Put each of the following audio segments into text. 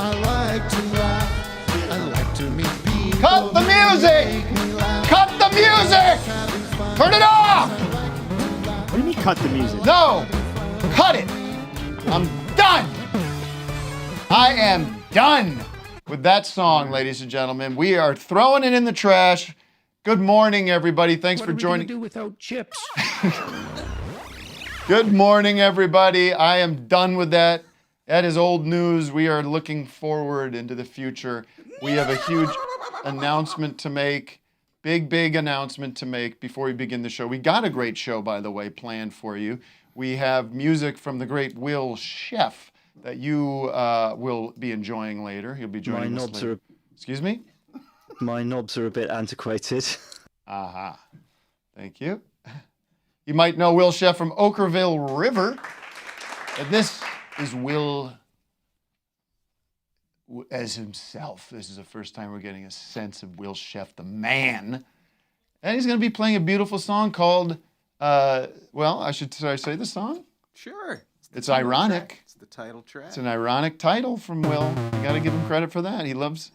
I like to laugh. I like to meet people. Cut the music! Cut the music! Turn it off! What do you mean cut the music? No! Cut it! I'm done! I am done with that song, ladies and gentlemen. We are throwing it in the trash. Good morning, everybody. Thanks for joining. What are we gonna do without chips? Good morning, everybody. I am done with that. That is old news. We are looking forward into the future. We have a huge announcement to make. Big announcement to make before we begin the show. We got a great show, by the way, planned for you. We have music from the great Will Sheff that you will be enjoying later. He'll be joining us later. Excuse me? My knobs are a bit antiquated. Aha. Thank you. You might know Will Sheff from Okkervil River. And this is Will as himself. This is the first time we're getting a sense of Will Sheff, the man. And he's going to be playing a beautiful song called, should I say the song? Sure. It's ironic. It's the title track. It's an ironic title from Will. You got to give him credit for that. He loves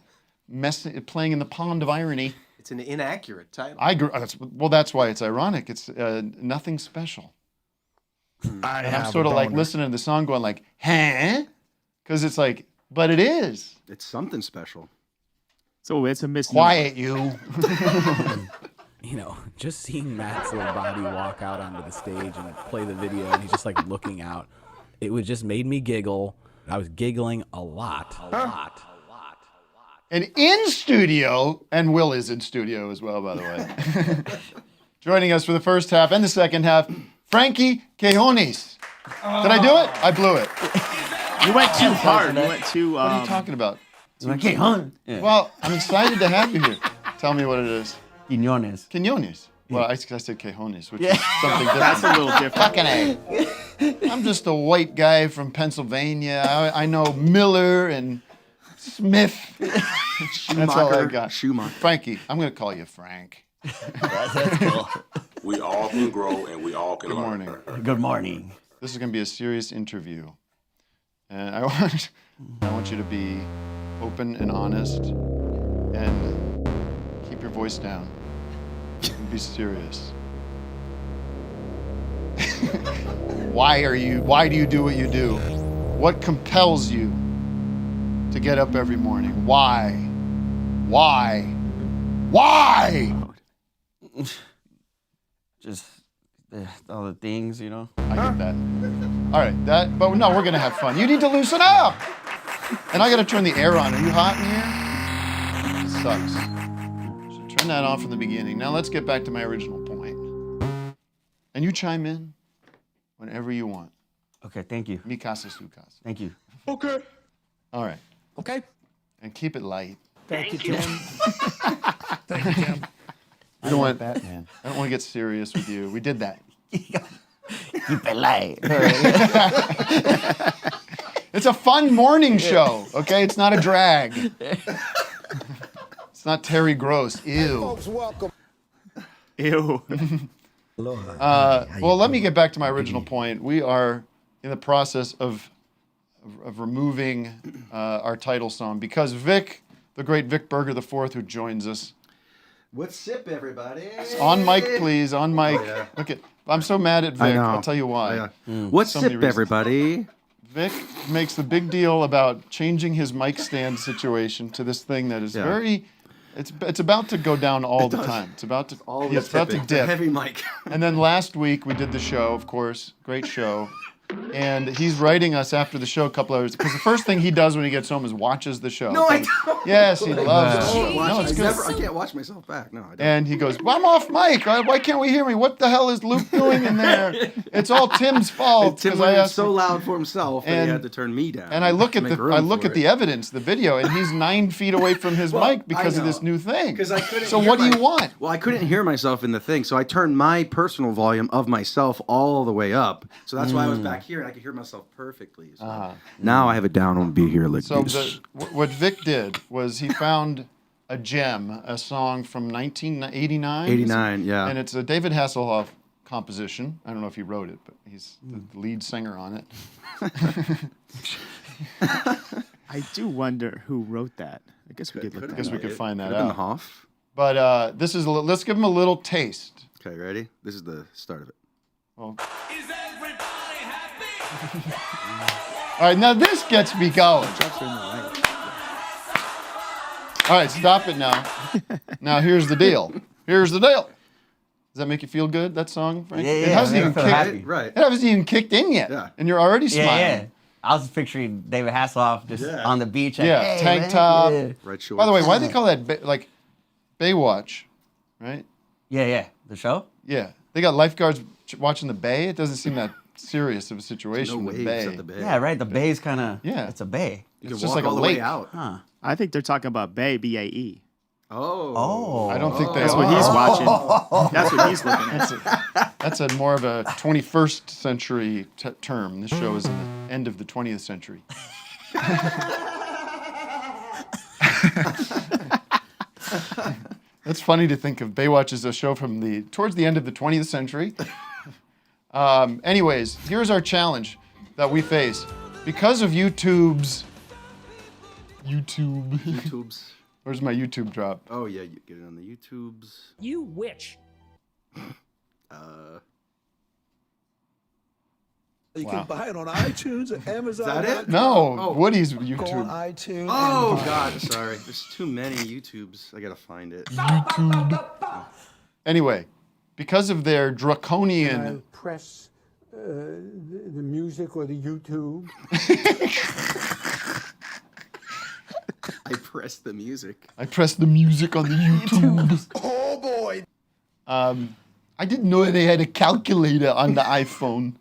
playing in the pond of irony. It's an inaccurate title. I agree. That's why it's ironic. It's nothing special. And I'm sort of like listening to the song going like, huh? Because it's like, but it is. It's something special. So it's a misnomer. Quiet, you. You know, just seeing Matt's little body walk out onto the stage and play the video, and he's just like looking out. It would just made me giggle. I was giggling a lot. And in studio, and Will is in studio as well, by the way. Joining us for the first half and the second half, Frankie Quiñones. Did I do it? I blew it. You went too hard. You went too. What are you talking about? Yeah. Well, I'm excited to have you here. Tell me what it is. Quiñones. Quiñones. Well, I said Quiñones, which is something different. That's a little different. Fucking A. I'm just a white guy from Pennsylvania. I know Miller and Smith. That's all I got. Schumacher. Frankie, I'm going to call you Frank. That's cool. We all can grow and we all can Good learn. morning. Good morning. This is going to be a serious interview. And I want you to be open and honest and keep your voice down and be serious. Why do you do what you do? What compels you to get up every morning? Why? Just all the things, you know. I get that. All right, but no, we're gonna have fun. You need to loosen up. And I gotta turn the air on. Are you hot in here? It sucks. Should turn that on from the beginning. Now let's get back to my original point. And you chime in whenever you want. Okay, thank you. Mi casa, su casa. Thank you. Okay. All right. Okay. And keep it light. Thank you, Tim. Thank you, Tim. I don't want Batman. I don't want to get serious with you. We did that. Keep it light. It's a fun morning show, okay? It's not a drag. It's not Terry Gross. Ew. Ew. Well, let me get back to my original point. We are in the process of removing our title song because Vic, the great Vic Berger IV, who joins us. What's sip, everybody? On mic, please. On mic. Oh, yeah. Look at. I'm so mad at Vic. I know. I'll tell you why. What's So many sip, reasons. everybody? Vic makes the big deal about changing his mic stand situation to this thing that is very. It's about to go down all the time. It's about to. Always it's about to tipping. It's a dip. heavy mic. And then last week we did the show, of course, great show. And he's writing us after the show a couple hours because the first thing he does when he gets home is watches the show. No, I don't. Yes, he loves the Oh, show. No, it's good. I can't watch myself back. No, I don't. And he goes, well, I'm off mic. Why can't we hear me? What the hell is Luke doing in there? It's all Tim's fault. Tim 'cause was so loud for himself that And- he had to turn me down. And I look at to make the room for it. evidence, the video, and he's 9 feet away from his Well, mic because I of this know. new thing. 'Cause I couldn't So hear what do you want? Well, I couldn't hear myself in the thing, so I turned my personal volume of myself all the way up. So that's why I was back here and I could hear myself perfectly. So now I have it down. I'll be here like So this. what Vic did was he found a gem, a song from 1989. 89, yeah. And it's a David Hasselhoff composition. I don't know if he wrote it, but he's the lead singer on it. I do wonder who wrote that. I guess we could look I that guess we up. could find that Could've been out. Hoff. But this is let's give them a little taste. Okay, ready? This is the start of it. Well, all right, now this gets me going. All right, stop it now. Now here's the deal. Here's the deal. Does that make you feel good? That song, Frank? Yeah, It yeah, hasn't I even feel kicked. happy. Right. It hasn't even kicked in yet, Yeah. and you're already Yeah, smiling. yeah. I was picturing David Hasselhoff just on the beach. Like, Yeah, hey, tank man. top. Yeah. Right short. By the way, why do they call that like Baywatch, right? Yeah. The show? Yeah, they got lifeguards watching the bay. It doesn't seem that serious of a situation. no with waves bay. at the bay. Yeah, right. The bay's kind of. Yeah. It's a bay. You It's can just walk like a all the lake. way out. Huh. I think they're talking about Bay, B-A-E. Oh. I don't think they That's are. what he's watching. That's what he's looking at. That's a more of a 21st century term. This show is in the end of the 20th century. That's funny to think of. Baywatch as a show from towards the end of the 20th century. Anyways, here's our challenge that we face. Because of YouTube. YouTubes. Where's my YouTube drop? Oh yeah, you get it on the YouTubes. You witch. You Wow. can buy it on iTunes and Amazon. Is that it? No, Oh. Woody's Go on YouTube. iTunes. Oh God, sorry. There's too many YouTubes. I gotta find it. Anyway, because of their draconian. Press the music or the YouTube. I pressed the music. I pressed the music on the YouTube. Oh boy. I didn't know they had a calculator on the iPhone.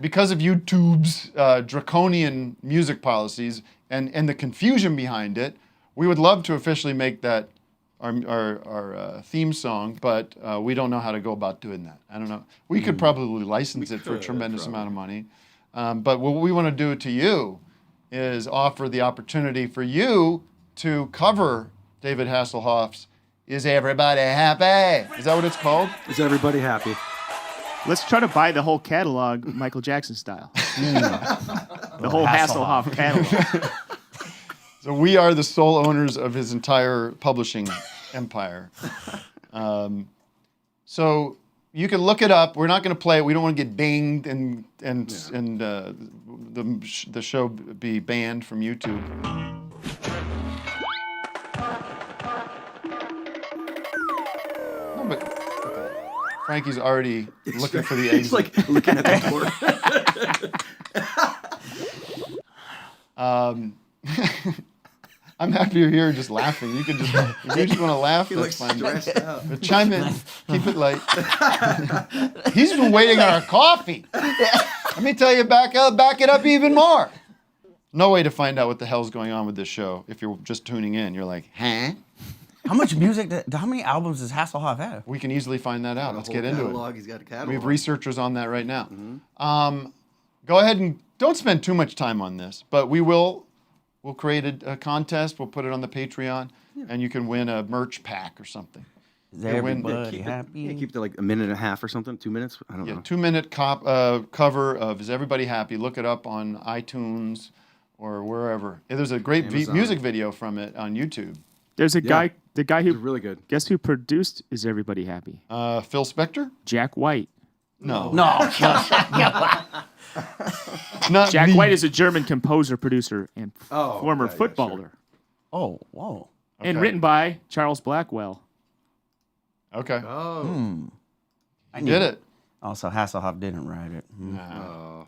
Because of YouTube's draconian music policies and the confusion behind it, we would love to officially make that our theme song, but we don't know how to go about doing that. I don't know. We could probably license it for a tremendous amount of money. But what we want to do to you is offer the opportunity for you to cover David Hasselhoff's Is Everybody Happy? Is that what it's called? Is everybody happy? Let's try to buy the whole catalog, Michael Jackson style. The whole Hasselhoff catalog. So we are the sole owners of his entire publishing empire. So you can look it up. We're not going to play it. We don't want to get dinged and the show be banned from YouTube. No, but Frankie's already looking for the exit. He's like looking at the door. I'm happy you're here just laughing. You can just, if you just want to laugh, He that's looks fine. stressed out. But chime in. Keep it light. He's been waiting on our coffee. Let me tell you, back it up even more. No way to find out what the hell's going on with this show. If you're just tuning in, you're like, huh? How much music? How many albums does Hasselhoff have? We can easily find that out. Let's get into it. He's got a catalog. We have researchers on that right now. Go ahead and don't spend too much time on this, but we'll create a contest. We'll put it on the Patreon, and you can win a merch pack or something. Is everybody Yeah, happy? keep it like a minute and a half or something. 2 minutes. I don't Yeah, know. 2-minute cover of Is Everybody Happy? Look it up on iTunes or wherever. Yeah, there's a great Amazon. music video from it on YouTube. There's a guy, the guy who, It's really good. guess who produced Is Everybody Happy? Phil Spector? Jack White. No. No. Not Jack the- White is a German composer, producer, and Oh, former okay, yeah, footballer. Oh, whoa. And Okay. written by Charles Blackwell. Okay. Oh. I Did it. Also, Hasselhoff didn't write it.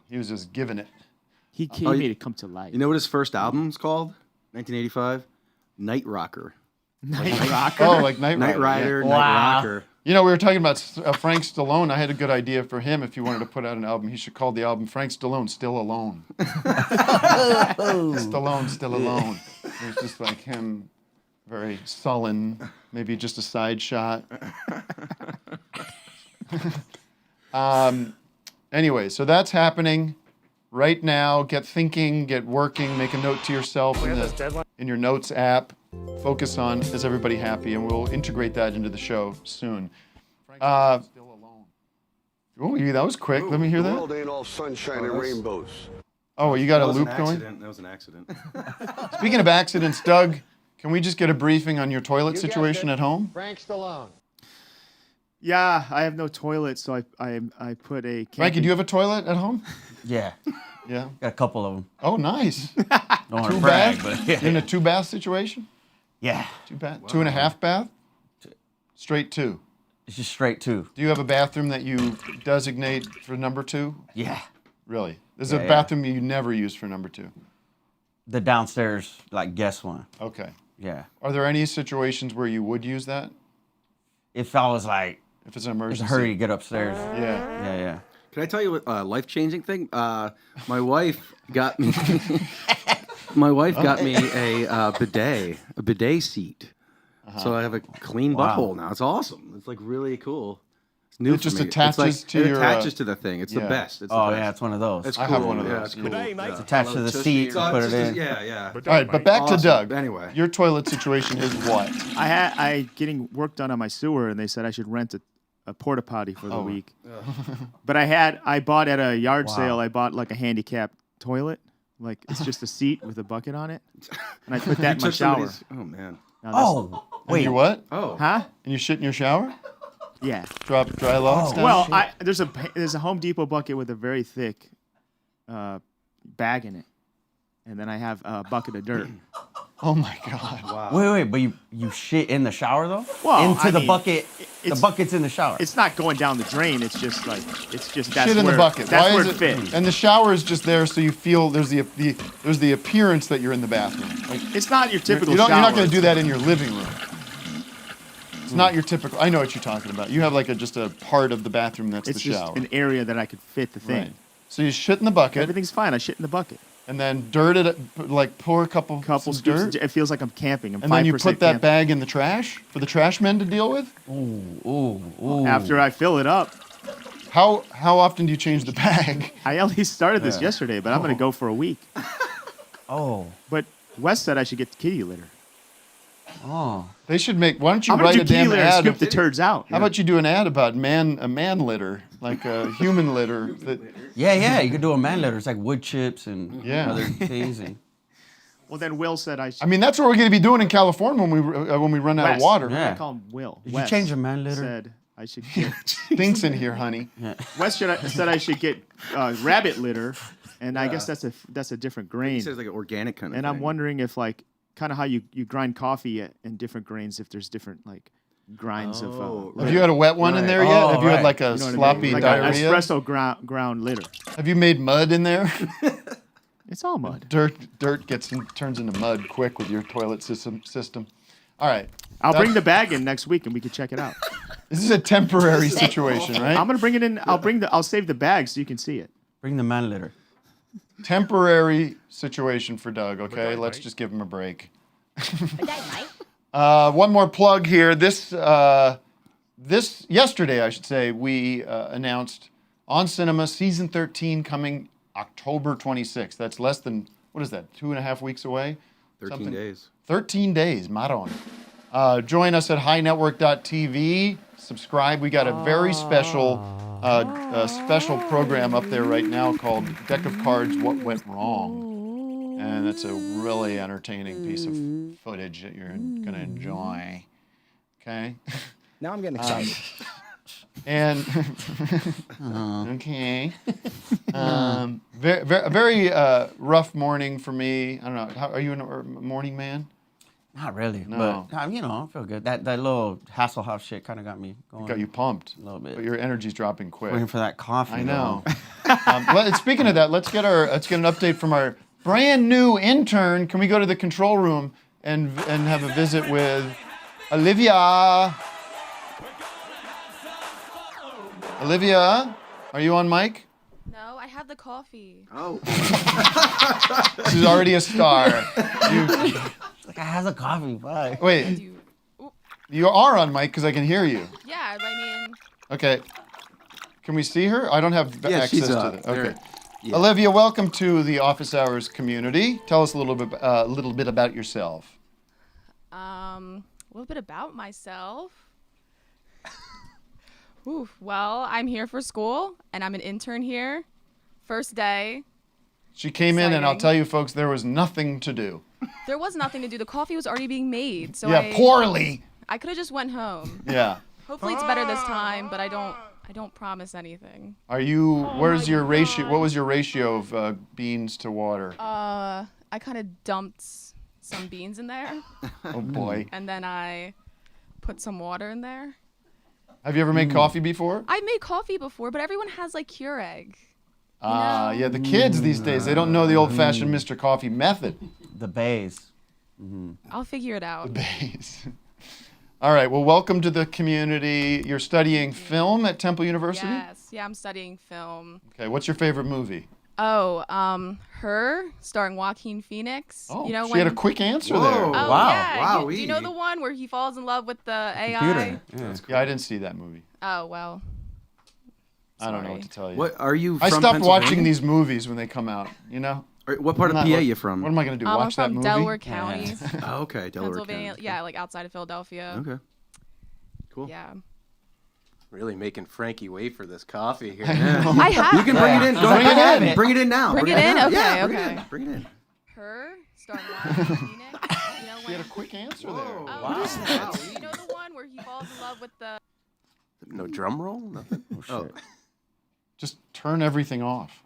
He was just giving it. He Oh, made it come to life. You know what his first album's called? 1985. Night Rocker. Night Rocker. Oh, like Knight Night Rider. Rider. Wow. Night Rocker. You know, we were talking about Frank Stallone. I had a good idea for him. If he wanted to put out an album, he should call the album Frank Stallone Still Alone. Stallone Still Alone. It's just like him, very sullen, maybe just a side shot. Anyway, so that's happening right now. Get thinking, get working, make a note to yourself in your notes app. Focus on Is Everybody Happy, and we'll integrate that into the show soon. If Oh, that was quick. Let me hear The world that. ain't all sunshine and rainbows. Oh, you got a That was an loop going? accident. That was an accident. Speaking of accidents, Doug, can we just get a briefing on your toilet situation at home? Frank Stallone. Yeah, I have no toilet, so I put a. Frankie, do you have a toilet at home? Yeah, Yeah. got a couple of them. Oh, nice. Don't want to Two brag, bath? but You're in a 2-bath situation? yeah, 2-bath? 2.5 bath? Straight 2. it's just straight two. Do you have a bathroom that you designate for number 2? Yeah, Really? This is Yeah, a yeah. bathroom you never use for number 2. the downstairs like guest one. Okay. Yeah, Are there any situations where you would use that? if I was like, If it's an there's emergency? a hurry to get upstairs. Yeah. Yeah, yeah. Can I tell you a life-changing thing? My wife got me. My wife got me a bidet seat. So I have a clean Wow. butthole now. It's awesome. It's like really cool. It's new It for just me. attaches it's like, to it your, attaches to the thing. It's yeah. the best. It's the Oh best. yeah, it's one of those. It's I cool. have one of Yeah, those, it's yeah. cool. Hey, mate. Yeah. attached to the seat. So You put it's it just- in. Yeah. All right, but back to Awesome. Doug. Anyway. Your toilet situation is what? I getting work done on my sewer, and they said I should rent a porta potty for the Oh. week. But I bought at a yard sale. I bought like a handicapped toilet, like it's just a seat with a bucket on it, and I put that in my Took shower. somebody's- Oh man. Now that's- Oh, And wait. you what? Oh. huh? And you shit in your shower? Yeah. Drop dry logs down? Well, there's a Home Depot bucket with a very thick bag in it, and then I have a bucket of dirt. Oh my God. Wait, but you shit in the shower though? Well, into I the mean, bucket. The it's- bucket's in the shower. It's not going down the drain. It's just that's Shit in where, the bucket. That's Why where is it fits. And the shower is just there so you feel there's the appearance that you're in the bathroom. Like, It's not your typical you're shower. not going to do that in your living room. It's not your typical. I know what you're talking about. You have like just a part of the bathroom that's It's the just shower. an area that I could fit the thing. Right. So you shit in the bucket, Everything's fine. I shit in the bucket. and then dirt it, like pour a couple Couple some scoops. dirt, It feels like I'm camping. I'm and then you 5% put that camping. bag in the trash for the trash men to deal with. Ooh. After I fill it up. How often do you change the bag? I only started this yesterday, but I'm going to go for a week. Oh. But Wes said I should get kitty litter. Oh. They should make. Why don't you I'm going write to a do kitty damn litter and ad? scoop the turds out. How about you do an ad about a man litter, like a human litter? That, Yeah. You could do a man litter. It's like wood chips and Yeah. other things. And Well, then Will said I should. I mean, that's what we're going to be doing in California when we run out of Wes. water. Yeah. I call him Will. Did you Wes change the man litter? Said I should get. Stinks in here, honey. Wes said I should get rabbit litter, and I guess that's a different He grain. says like an organic kind of And thing. I'm wondering if like kind of how you grind coffee in different grains, if there's different like grinds Oh, of. Have you had a wet one in there yet? Oh, Have you had right. like a You know what I mean? sloppy Like diarrhea? an espresso ground litter. Have you made mud in there? It's all mud. Dirt turns into mud quick with your toilet system. All right. I'll bring the bag in next week and we can check it out. This is a temporary situation, right? I'm gonna bring it in. I'll save the bag so you can see it. bring the man litter. Temporary situation for Doug, okay? Let's just give him a break. Good day, mate. One more plug here. Yesterday, I should say, we announced On Cinema Season 13 coming October 26th. That's less than, what is that, 2.5 weeks away? 13 days. 13 days, Maron. Join us at highnetwork.tv. Subscribe. We got a very special program up there right now called Deck of Cards, What Went Wrong. And it's a really entertaining piece of footage that you're going to enjoy. Okay? Now I'm getting excited. And okay, very rough morning for me. I don't know. Are you a morning man? Not really, No. but I feel good. That little Hasselhoff shit kind of got me going. Got you pumped a little bit. but your energy's dropping quick. Waiting for that coffee. I know. Speaking of that, let's get an update from our brand new intern. Can we go to the control room and have a visit with Olivia? Olivia, are you on mic? No, I have the coffee. Oh. She's already a star. Like I have the coffee. Bye. Wait, you are on mic because I can hear you. Yeah, I mean, Okay. Can we see her? I don't have Yeah, access she's to up it. there. Okay. Yeah. Olivia, welcome to the Office Hours community. Tell us a little bit about yourself. a little bit about myself. Oof. Well, I'm here for school, and I'm an intern here. First day. She came in, and I'll Exciting. tell you, folks, there was nothing to do. There was nothing to do. The coffee was already being made, so Yeah, poorly. I could have just went home. Yeah. Hopefully it's better this time, but I don't promise anything. Are you? Where's your ratio? What was your ratio of beans to water? I kind of dumped some beans in there, Oh boy. and then I put some water in there. Have you ever made coffee before? I made coffee before, but everyone has like Keurig. Yeah, the kids these days, they don't know the old-fashioned Mr. Coffee method. The bays. I'll figure it out. Base. All right, well, welcome to the community. You're studying film at Temple University? Yes, yeah, I'm studying film. Okay, what's your favorite movie? Oh, Her, starring Joaquin Phoenix. Oh, you know she when... had a quick answer Whoa. there. Oh, Wow. yeah. Wow. You know the one where he falls in love with the AI? Computer. Yeah. Yeah, I didn't see that movie. Oh, well. I don't know Sorry. what to tell you. What are you? I from stopped watching Pennsylvania? these movies when they come out, you know? What part of I'm PA not- you from? What am I going to do, I'm watch that from movie? Delaware County, Oh, okay, Delaware Pennsylvania. County. Yeah, like outside of Philadelphia. Okay. Cool. Yeah. Really making Frankie wait for this coffee here. I have You can bring it in. Go Bring it ahead. in. Bring it in now. Bring it in? now. Okay, Yeah, bring okay. it in. Bring it in. Her, starring Joaquin Phoenix. You know She when... had a quick answer there. Oh, Wow. yeah. You know the one where he falls in love with the... No drum roll? Nothing? Oh, shit. Just turn everything off.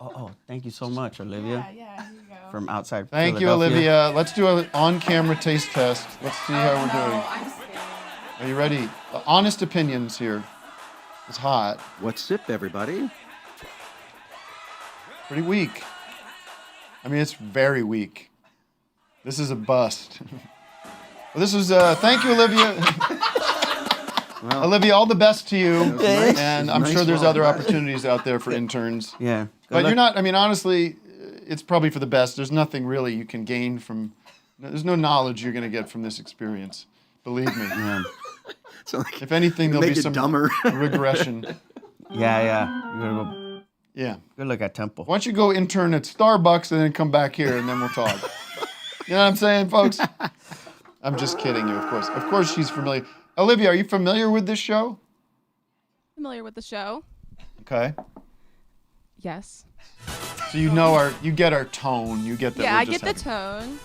Oh, thank you so much, Olivia. Yeah, here you go. From outside Thank you, Philadelphia. Olivia. Let's do an on-camera taste test. Let's see how we're doing. I'm scared. Are you ready? The honest opinions here. It's hot. What's sip, everybody? Pretty weak. I mean, it's very weak. This is a bust. Well, this was, thank you, Olivia. Olivia, all the best to you. nice. And It was I'm nice sure there's while other it lasted. opportunities out there for interns. Yeah. But you're not, I mean, honestly, it's probably for the best. There's nothing really you can gain from, there's no knowledge you're going to get from this experience. Believe me. Yeah. So like, If anything, there'll make be it some dumber. regression. Yeah. You gotta go. Yeah. Good look at Temple. Why don't you go intern at Starbucks and then come back here and then we'll talk. You know what I'm saying, folks? I'm just kidding you, of course. Of course she's familiar. Olivia, are you familiar with this show? Familiar with the show? Okay. Yes. So you know you get our tone. You get that. Yeah, we're I just get the having tone.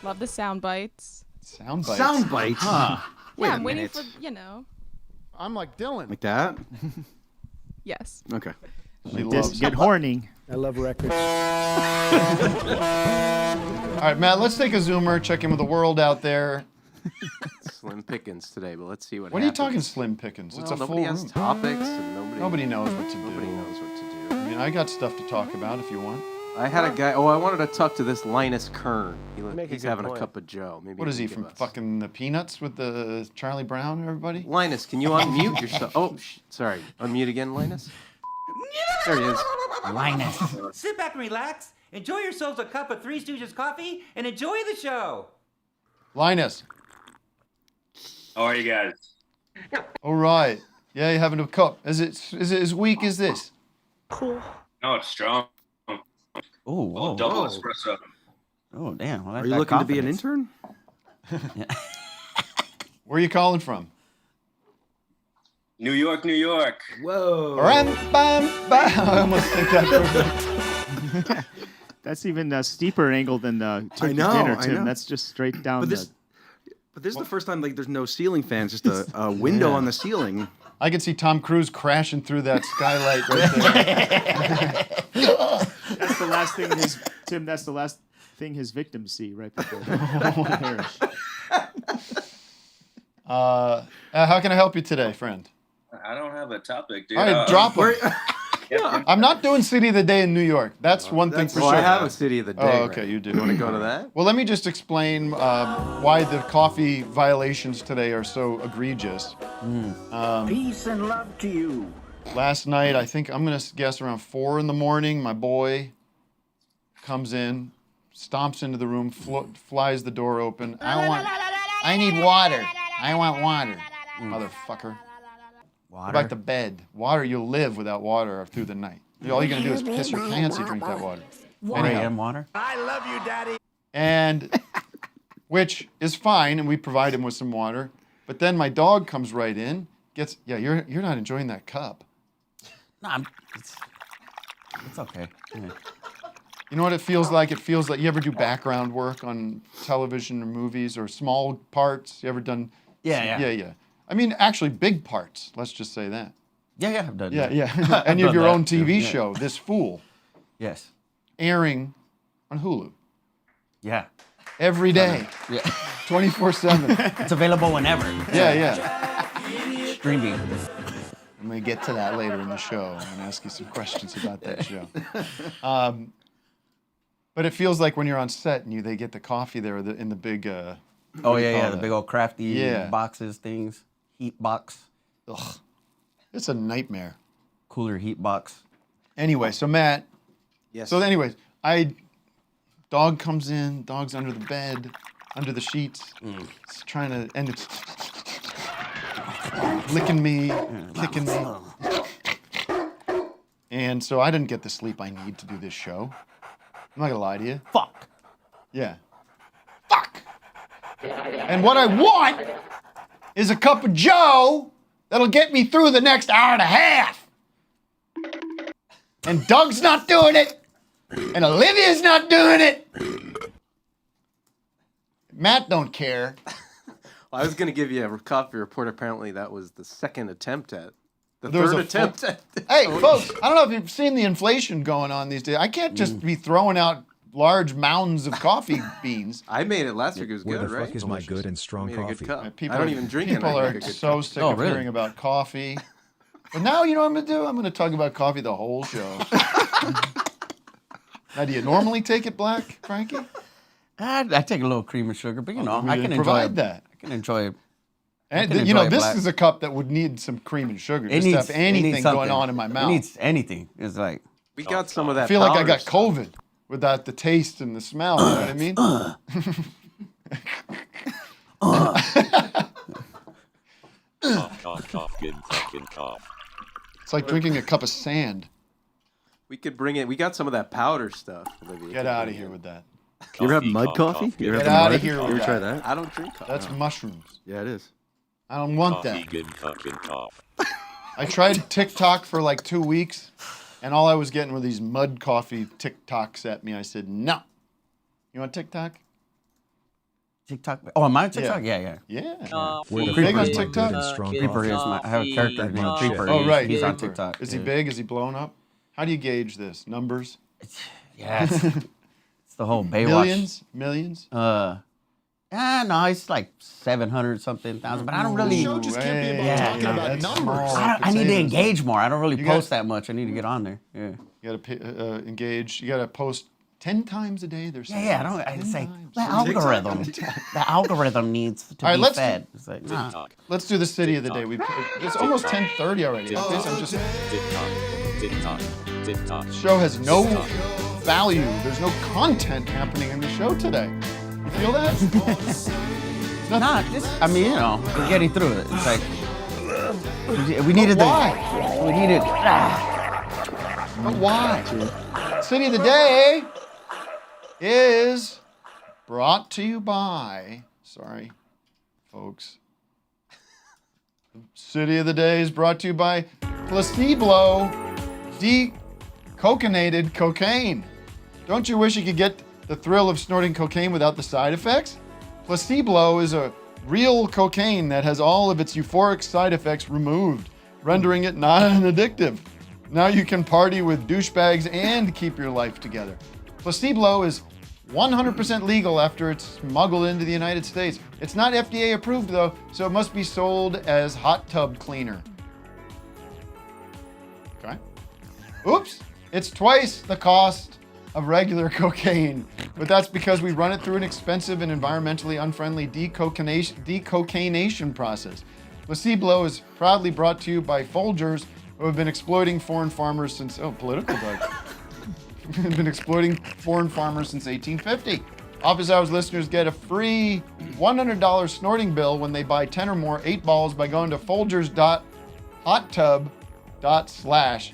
Love the sound bites. sound bites. Sound bites. Wait Yeah, a I'm waiting minute. for, you know. I'm like Dylan. Like that? Yes. Okay. She This loves get it. horny. I love records. All right, Matt, let's take a zoomer, check in with the world out there. Slim pickings today, but let's see what What are you happens. talking slim pickings? It's Well, a full nobody has room. topics and Nobody knows what to do. Nobody knows what to do. I mean, I got stuff to talk about if you want. I had a guy. Oh, I wanted to talk to this Linus Kern. Make a He's good having point. a cup of Joe. Maybe What is he can from? give us- Fucking the Peanuts with the Charlie Brown and everybody? Linus, can you unmute yourself? Oh, sorry. Unmute again, Linus. There he is. Linus. Sit back and relax. Enjoy yourselves a cup of Three Stooges coffee and enjoy the show. Linus. How are you guys? All right. Yeah, you're having a cup. Is it as weak as this? No, it's strong. Oh, whoa. Double whoa. espresso. Oh, damn. Well, Are you looking to be an intern? Where are you calling from? New York, New York. Whoa. Ram, bam, bam. I almost think that. That's even steeper angle than the turkey know, dinner, I Tim. know. That's just straight down But this is the first time like there's no ceiling fans, just a window on the ceiling. I could see Tom Cruise crashing through that skylight right there. That's the last thing Tim. That's the last thing his victims see right before they perish. How can I help you today, friend? I don't have a topic, dude. All right, drop Where- him. I'm not doing City of the Day in New York. That's one thing for Well, sure. I have a city of the day. Oh, okay, right? you do. You want to go to that? Well, let me just explain why the coffee violations today are so egregious. Peace and love to you. Last night, I think I'm going to guess around 4 in the morning, my boy comes in, stomps into the room, flies the door open. I need water. I want water. Motherfucker. Go Water. back to bed. Water, you'll live without water through the night. All you're going to do is piss your pants if you drink that water. 4 a.m. water? I love you, Daddy. And, which is fine, and we provide him with some water. But then my dog comes right in, gets. Yeah, you're not enjoying that cup. No, it's okay. Yeah. You know what it feels like? It feels like you ever do background work on television or movies or small parts. You ever done? Yeah. I mean, actually, big parts. Let's just say that. Yeah, I've done that. Yeah. And you have your own TV show, This Fool, Yes. airing on Hulu Yeah. every day, Yeah. 24/7. It's available whenever. Yeah. Streaming. I'm gonna get to that later in the show. I'm gonna ask you some questions about that show. But it feels like when you're on set and they get the coffee there in the big. Oh yeah, the big old crafty Yeah. boxes, things, heat box, Ugh, it's a nightmare. cooler heat box. Anyway, so Matt. Yes. So anyways, dog comes in, dog's under the bed, under the sheets. It's trying to, and it's licking me, kicking me. And so I didn't get the sleep I need to do this show. I'm not gonna lie to you. Fuck. Yeah. Fuck. And what I want is a cup of Joe that'll get me through the next hour and a half. And Doug's not doing it. And Olivia's not doing it. Matt don't care. Well, I was going to give you a coffee report. Apparently, that was the second attempt at the There was third a attempt full- at. Hey, folks, I don't know if you've seen the inflation going on these days. I can't just be throwing out large mounds of coffee beans. I made it last week. It was Where good, the right? fuck is my good and strong Made a coffee? good cup. People I don't even drink it. People and I are make a good so cup. sick Oh, of really? hearing about coffee. But now you know what I'm going to do? I'm going to talk about coffee the whole show. Now, do you normally take it black, Frankie? I take a little cream and sugar, but you know, we I can provide enjoy that. I can enjoy it. And can you know, enjoy this black. is a cup that would need some cream and sugar. It Just needs to have anything going something. on in my mouth. It needs anything. It's like We got some of that. I feel like I powder got stuff. COVID without the taste and the smell. You know what I mean? It's like drinking a cup of sand. We could bring it. We got some of that powder stuff. Olivia. Get out of here with that. You ever have mud coffee? You ever Get have the outta mud? here with You ever try that. that? I don't drink coffee. That's mushrooms. Yeah, it is. I don't want that. I tried TikTok for like 2 weeks, and all I was getting were these mud coffee TikToks at me. I said, no. You want TikTok? TikTok. Oh, am I on TikTok? Yeah. Yeah. Where the Big fuck on is my TikTok? good and strong Creeper coffee? is my. I have a character named Creeper. Oh, right. He's on Creeper. TikTok. Is he yeah. big? Is he blown up? How do you gauge this? Numbers? Yeah. It's the whole Baywatch. Millions? No, it's like 700 something thousand. But I don't really. show just can't be about Yeah, talking no, about that's numbers. small. I need to Potatoes. engage more. I don't really You post got- that much. I need to get on there. Yeah. You got to engage. You got to post 10 times a day. There's Yeah. I don't. It's like the algorithm. The algorithm needs to All right, be let's fed. It's like, nah. Let's do the city of the day. It's almost 10:30 already. Okay, so I'm just. The show has no value. There's no content happening in the show today. You feel that? Nah, I mean, you know, we're getting through it. It's like we needed why? We needed. But why? City of the day is brought to you by. Sorry, folks. The City of the day is brought to you by Placebo decocainated cocaine. Don't you wish you could get the thrill of snorting cocaine without the side effects? Placebo is a real cocaine that has all of its euphoric side effects removed, rendering it non-addictive. Now you can party with douchebags and keep your life together. Placebo is 100% legal after it's smuggled into the United States. It's not FDA approved though, so it must be sold as hot tub cleaner. Okay. Oops, it's twice the cost of regular cocaine, but that's because we run it through an expensive and environmentally unfriendly decocaination process. Placebo is proudly brought to you by Folgers, who have been exploiting foreign farmers since, political Doug. Been exploiting foreign farmers since 1850. Office Hours listeners get a free $100 snorting bill when they buy 10 or more 8 balls by going to folgers.hottub./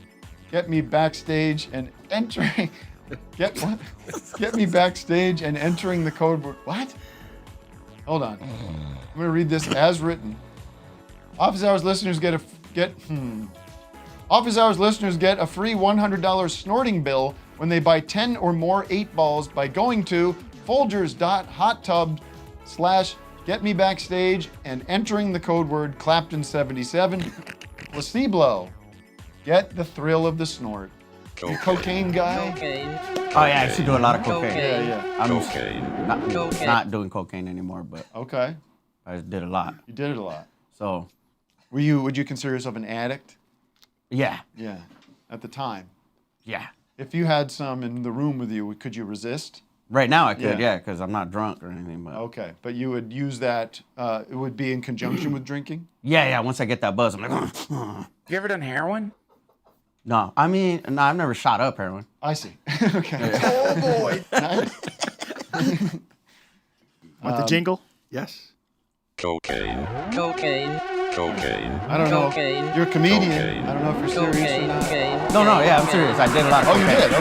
get me backstage and entering. Get me backstage and entering the code word. What? Hold on. I'm going to read this as written. Office Hours listeners get a Office Hours listeners get a free $100 snorting bill when they buy 10 or more 8-balls by going to Folgers.hottub/getmebackstage and entering the code word Clapton77. Placebo. Get the thrill of the snort. You cocaine guy? Oh, yeah, I used to do a lot of cocaine. Yeah. I'm not doing cocaine anymore, but Okay. I did a lot. You did it a lot. So, Would you consider yourself an addict? yeah. Yeah. At the time. Yeah. If you had some in the room with you, could you resist? Right now I could, Yeah. because I'm not drunk or anything. But Okay. But you would use that, it would be in conjunction with drinking? yeah, once I get that buzz, I'm like, You ever done heroin? no. I mean, no, I've never shot up heroin. I see. Okay. Oh, boy. Nice. Want the jingle? Yes. Cocaine. Cocaine. Cocaine. I don't know. Cocaine. You're a comedian. Cocaine. I don't know if you're serious or not. No, yeah, I'm serious. I did a lot of Oh, you cocaine. did?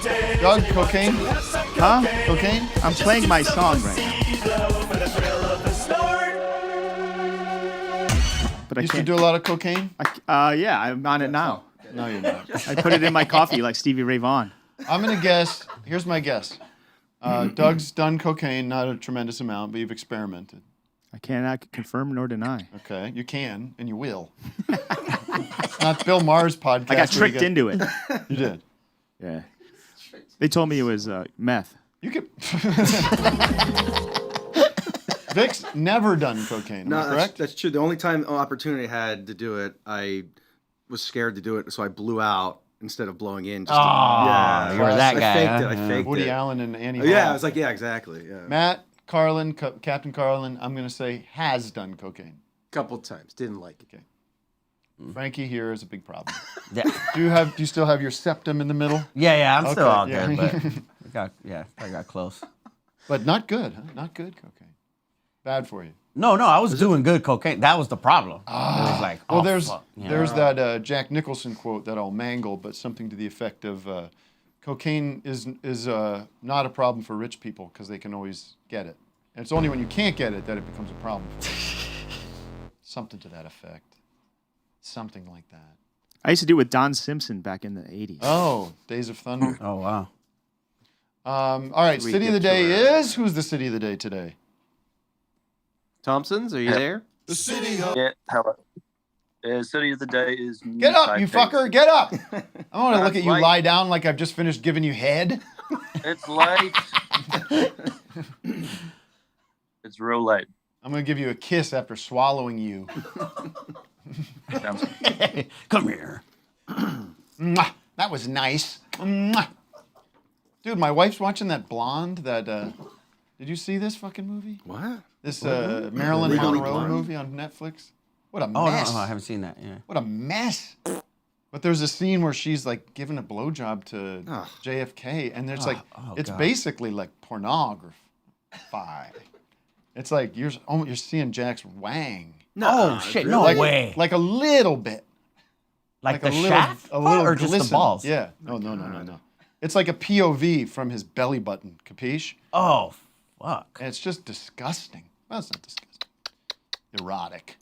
Okay. Doug, cocaine? Huh? Cocaine? I'm playing my song right now. But I Used to can't. do a lot of cocaine? Yeah, I'm on it now. No, you're not. I put it in my coffee like Stevie Ray Vaughan. I'm going to guess. Here's my guess. Doug's done cocaine, not a tremendous amount, but you've experimented. I cannot confirm nor deny. Okay, you can, and you will. It's not Bill Maher's podcast. I got tricked into it. You did. Yeah. They told me it was meth. You could. Vic's never done cocaine. Am I correct? That's true. The only opportunity I had to do it, I was scared to do it, so I blew out instead of blowing in. Just you were that guy. I faked huh? it. I faked Woody it. Allen and Annie. Yeah, Hall. I was like, yeah, exactly. Yeah. Matt Carlin, Captain Carlin. I'm going to say has done cocaine. Couple times, didn't like it. Okay. Frankie here is a big problem. Yeah. Do you still have your septum in the middle? Yeah, I'm still Okay, all yeah. good, but I got close. But not good, huh? Not good cocaine. Bad for you. No, I was doing good cocaine. That was the problem. It was like, Well, oh, there's fuck. You know? there's that Jack Nicholson quote that I'll mangle, but something to the effect of cocaine is not a problem for rich people because they can always get it. And it's only when you can't get it that it becomes a problem for you. Something to that effect. Something like that. I used to do it with Don Simpson back in the 80s. Oh, Days of Thunder. Oh, wow. All right, Sweet city of the gift day to is... Who's the city of the day today? Thompsons, are you there? The city of... Yeah, hello. City of the day is. Get up, you fucker! Get up! I want to look at you Light. lie down like I've just finished giving you head. It's late. It's real late. I'm going to give you a kiss after swallowing you. Sounds Come here. Mwah. That was nice. Mwah. Dude, my wife's watching that Blonde. Did you see this fucking movie? What? This Marilyn Legally Monroe Blonde? movie on Netflix. What a Oh, mess. no, I haven't seen that. Yeah. What a mess. But there's a scene where she's like giving a blowjob to Ugh. JFK, and there's Oh, it's God. basically like pornography. It's like you're seeing Jack's wang. No, shit, no like, way. Like a little bit. Like the a little, shaft a little or just the glisten. balls? Yeah. No. It's like a POV from his belly button. Capiche? Oh, fuck. And it's just disgusting. Well, it's not disgusting. Erotic.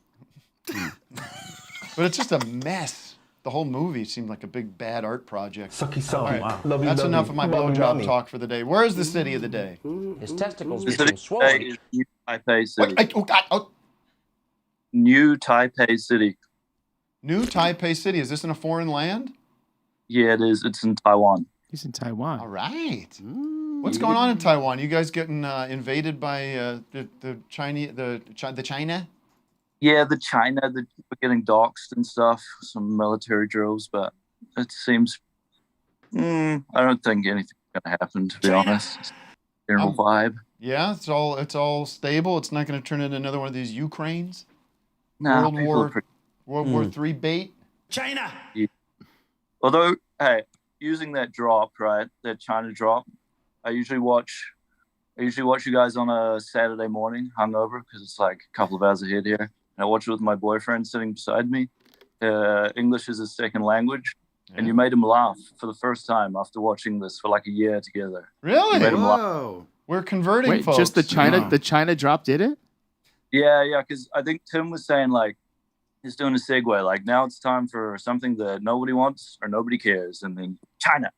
But it's just a mess. The whole movie seemed like a big bad art project. Sucky, All right. wow. That's enough of my blowjob talk for the day. Where's the city of the day? His testicles The city of the day is New Taipei City. New Taipei City. New Taipei City. Is this in a foreign land? Yeah, it is. It's in Taiwan. He's in Taiwan. All right. What's going on in Taiwan? You guys getting invaded by the Chinese, the China? Yeah, the China, we're getting doxxed and stuff, some military drills, but it seems, I don't think anything's going to happen, to be honest. It's general vibe. Yeah, it's all stable. It's not going to turn into another one of these Ukraines. Nah, World War III bait. China. Yeah. Although, hey, using that drop, right, that China drop, I usually watch you guys on a Saturday morning, hungover, because it's like a couple of hours ahead here. And I watch it with my boyfriend sitting beside me. English is his second language. Yeah. And you made him laugh for the first time after watching this for like a year together. Really? You made him laugh. Whoa. We're converting Wait, folks. just the China drop did it? Yeah, because I think Tim was saying like he's doing a segue. Like now it's time for something that nobody wants or nobody cares, and then China.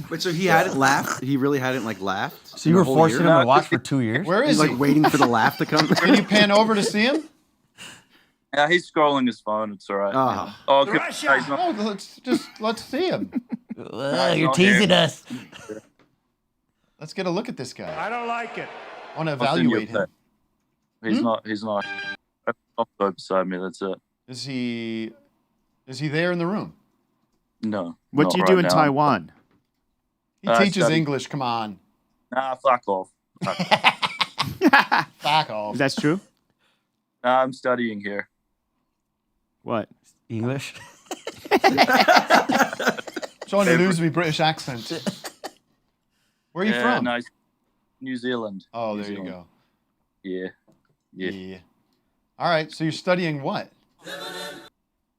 Wait, so he hadn't laughed? He really hadn't like laughed? So you were forcing him to watch for 2 years? Where He's is he? like waiting for the laugh to come. Can you pan over to see him? Yeah, he's scrolling his phone. It's all right. Oh. Oh, okay. He's not- No, let's see him. You're teasing us. Let's get a look at this guy. I don't like it. I want to I'll send you a evaluate him. pic. He's not. Off beside me. That's it. Is he there in the room? No. What not do you right do in now. Taiwan? He I teaches study- English. Come on. Nah, fuck off. Back off. That's true. Nah, I'm studying here. What? English? Trying to lose me British accent. Where are you from? Nice. New Zealand. Oh, New there you Zealand. go. Yeah. All right. So you're studying what?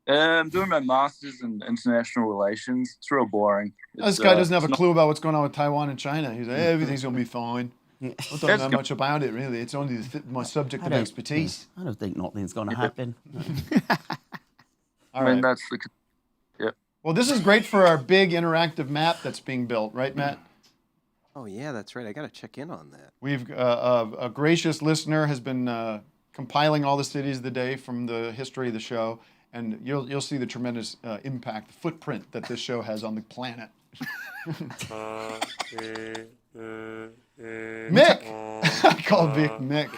I'm doing my master's in international relations. It's real boring. This guy doesn't have a clue about what's going on with Taiwan and China. He's like, everything's going to be fine. I don't know much about it, really. It's only my subject of expertise. I don't think nothing's going to happen. All I mean, right. that's the. Yep. Well, this is great for our big interactive map that's being built, right, Matt? Oh yeah, that's right. I gotta check in on that. We've a gracious listener has been compiling all the cities of the day from the history of the show, and you'll see the tremendous impact, the footprint that this show has on the planet. Mick, I call Vic Mick.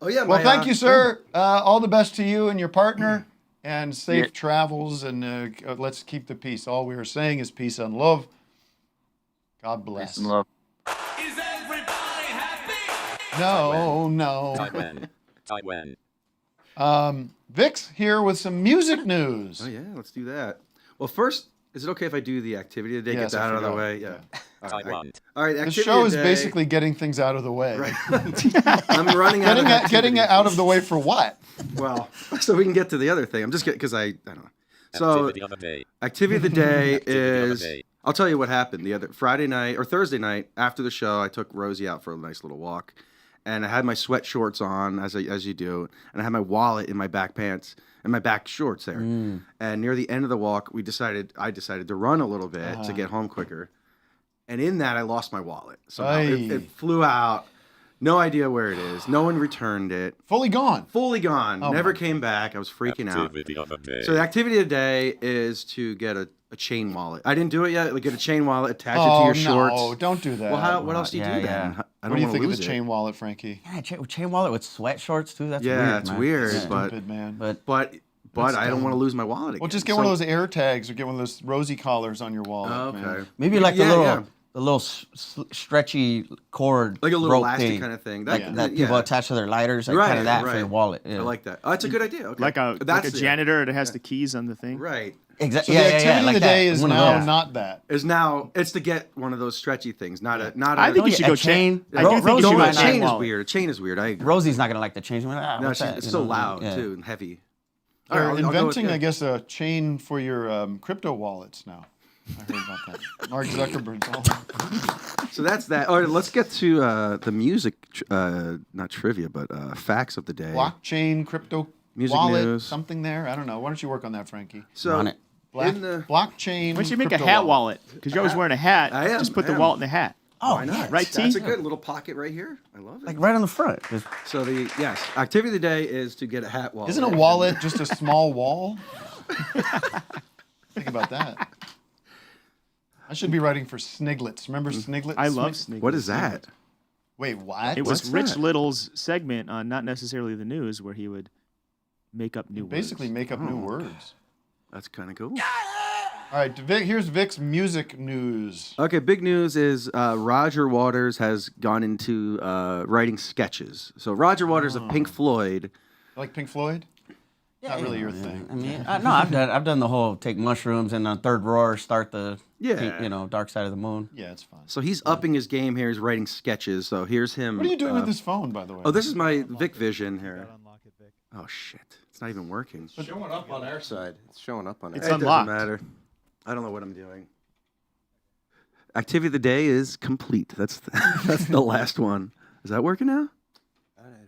Oh yeah. Well, thank you, sir. All the best to you and your partner, and safe travels. And let's keep the peace. All we are saying is peace and love. God bless. Peace and love. No. Taiwan. Vic's here with some music news. Oh yeah, let's do that. Well, first, is it okay if I do the activity today? Yes, Get that I out of the forgot. way. Yeah. Taiwan. All right. The Activity show is today. basically getting things out of the way. Right. I'm running out of Getting it activities. out of the way for what? Well, so we can get to the other thing. I'm just kidding because I don't know. So Activity of the day. activity of the day Activity of the is. day. I'll tell you what happened the other Friday night or Thursday night after the show. I took Rosie out for a nice little walk, and I had my sweat shorts on as you do, and I had my wallet in my back pants and my back shorts there. And near the end of the walk, I decided to run a little bit to get home quicker, and in that I lost my wallet. So it flew out. No idea where it is. No one returned it. Fully gone. Fully gone. Oh, Never my. came back. I was freaking out. Activity of the day. So the activity of the day is to get a chain wallet. I didn't do it yet. Like get a chain wallet, attach it to your shorts. No, don't do that. Well, what else do you do then? I What don't do you wanna think of lose the it. chain wallet, Frankie? Yeah, chain wallet with sweat shorts too. That's weird. Yeah, it's man. weird, Yeah. but Stupid, man. but I don't want to lose my wallet again. Well, just get one of those air tags or get one of those rosy collars on your wallet. Oh, okay. Man. Maybe like Yeah, the little stretchy cord, like a little rope elastic thing, kind of thing. that people attach to their lighters, like kind of that for your wallet. Yeah. I like that. Oh, that's a good idea. Okay. Like a That's it. janitor that has the keys on the thing. Right. Exactly. So the activity like of the day that. is One of now those. not that. It's to get one of those stretchy things, not a. I think you should go chain. I do think you should No, go a chain is wallet. weird. A chain is weird. I agree. Rosie's not gonna like the change. Like, No, what's that? it's You so know? loud Yeah. too and heavy. They're All right, I'll go with- inventing, I guess, a chain for your crypto wallets now. I heard about that. Mark Zuckerberg's all. So that's that. All right, let's get to the music, not trivia, but facts of the day. Blockchain, crypto Music wallet, news. something there. I don't know. Why don't you work on that, Frankie? So Run it. in the Blockchain. Why don't you make a crypto hat wallet? Because you're always wearing a hat. I am, Just put I the am. wallet in the hat. Oh, why not? Right, T? That's a good little pocket right here. I love it. like right on the front. Just- So the activity of the day is to get a hat wallet. Isn't a wallet just a small wall? Think about that. I should be writing for Sniglets. Remember Sniglets? I love Sniglets. What is that? Wait, what? It was What's Rich that? Little's segment on not necessarily the news where he would make up new Basically words. make up new words. That's kind of cool. All right, here's Vic's music news. Okay, big news is Roger Waters has gone into writing sketches. So Roger Waters of Pink Floyd. You like Pink Floyd? Not really your thing. I mean, no, I've done the whole take mushrooms and on third roar start the Dark Side of the Moon. Yeah, it's fine. So he's upping his game here. He's writing sketches. So here's him. What are you doing with this phone, by the way? Oh, this is my Vic Vision here. Oh shit, it's not even working. It's showing up on our side. It's showing up on our It's It unlocked. doesn't matter. I don't know what I'm doing. Activity of the day is complete. That's the last one. Is that working now?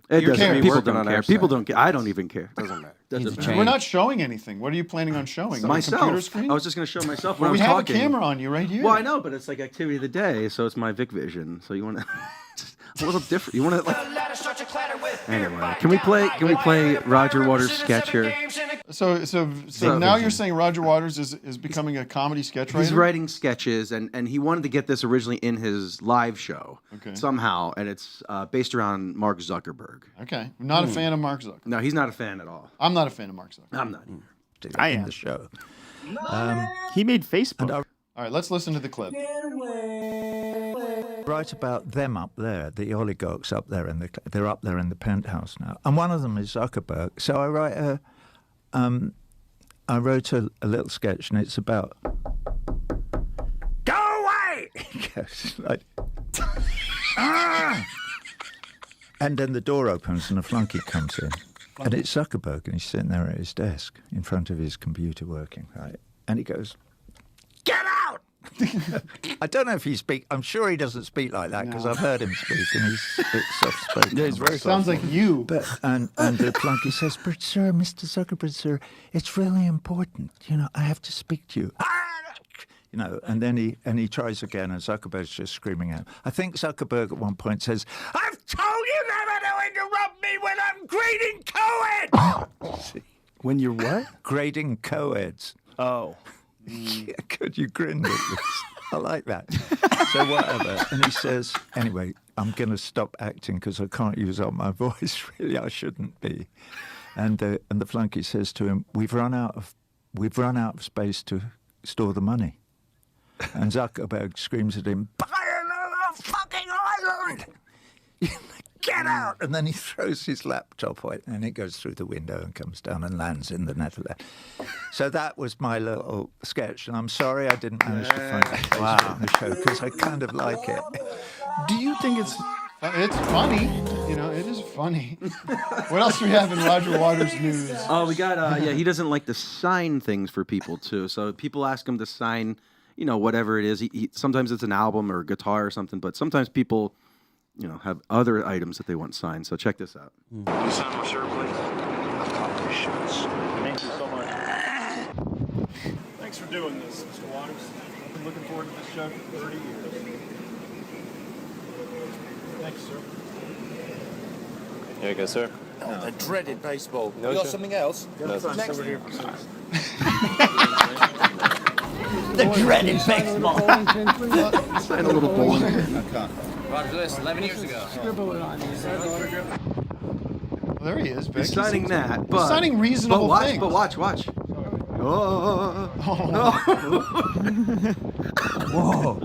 It doesn't. People don't care. People don't care. I don't even care. Doesn't matter. Doesn't matter. We're not showing anything. What are you planning on showing? On the Myself. computer screen? I was just going to show myself Well, when we I was have talking. a camera on you right here. Well, I know, but it's like activity of the day, so it's my Vic Vision. So you want to a little different. You want to like. Anyway, can we play Roger Waters' sketch here? So now you're saying Roger Waters is becoming a comedy sketch writer? He's writing sketches, and he wanted to get this originally in his live show somehow, and it's based around Mark Zuckerberg. Okay, I'm not a fan of Mark Zuckerberg. No, he's not a fan at all. I'm not a fan of Mark Zuckerberg. I'm not either. I am. The show. He made Facebook. All right, let's listen to the clip. Write about them up there, the oligarchs up there, they're up there in the penthouse now, and one of them is Zuckerberg. So I wrote a little sketch, and it's about go away. He goes like, and then the door opens and a flunky comes in, and it's Zuckerberg, and he's sitting there at his desk in front of his computer working, right, and he goes, "Get out!" I don't know if he speaks. I'm sure he doesn't speak like that because I've heard him speak, and he's a bit soft-spoken. Yeah, he's very sounds like you. But and the flunky says, "But sir, Mr. Zuckerberg, sir, it's really important. You know, I have to speak to you." You know, and then he tries again, and Zuckerberg's just screaming out. I think Zuckerberg at one point says, "I've told you never to interrupt me when I'm grading co-eds." When you're what? Grading co-eds. Oh. Yeah, good, you grinned at this. I like that. So whatever. And he says, anyway, I'm going to stop acting because I can't use up my voice. Really, I shouldn't be. And the flunky says to him, we've run out of space to store the money. And Zuckerberg screams at him, buy another fucking island! Get out! And then he throws his laptop away, and it goes through the window and comes down and lands in the Netherlands. So that was my little sketch, and I'm sorry I didn't manage to find it on the show because I kind of like it. Do you think it's funny? You know, it is funny. What else do we have in Roger Waters news? Oh, we got he doesn't like to sign things for people too. So people ask him to sign, you know, whatever it is. He sometimes it's an album or a guitar or something, but sometimes people, you know, have other items that they want signed. So check this out. Can you sign my shirt, please? I've got my shirts. Thank you so much. Thanks for doing this, Mr. Waters. I've been looking forward to this show for 30 years. Thanks, sir. Here you go, sir. Oh, the dreaded baseball. No, you got sir. something else? No, sir. Next. The dreaded baseball. Sign a little bowling. Roger this, 11 years ago. Well, there he is, Vic. He's signing that, but He's signing reasonable things. But watch. Oh. Whoa.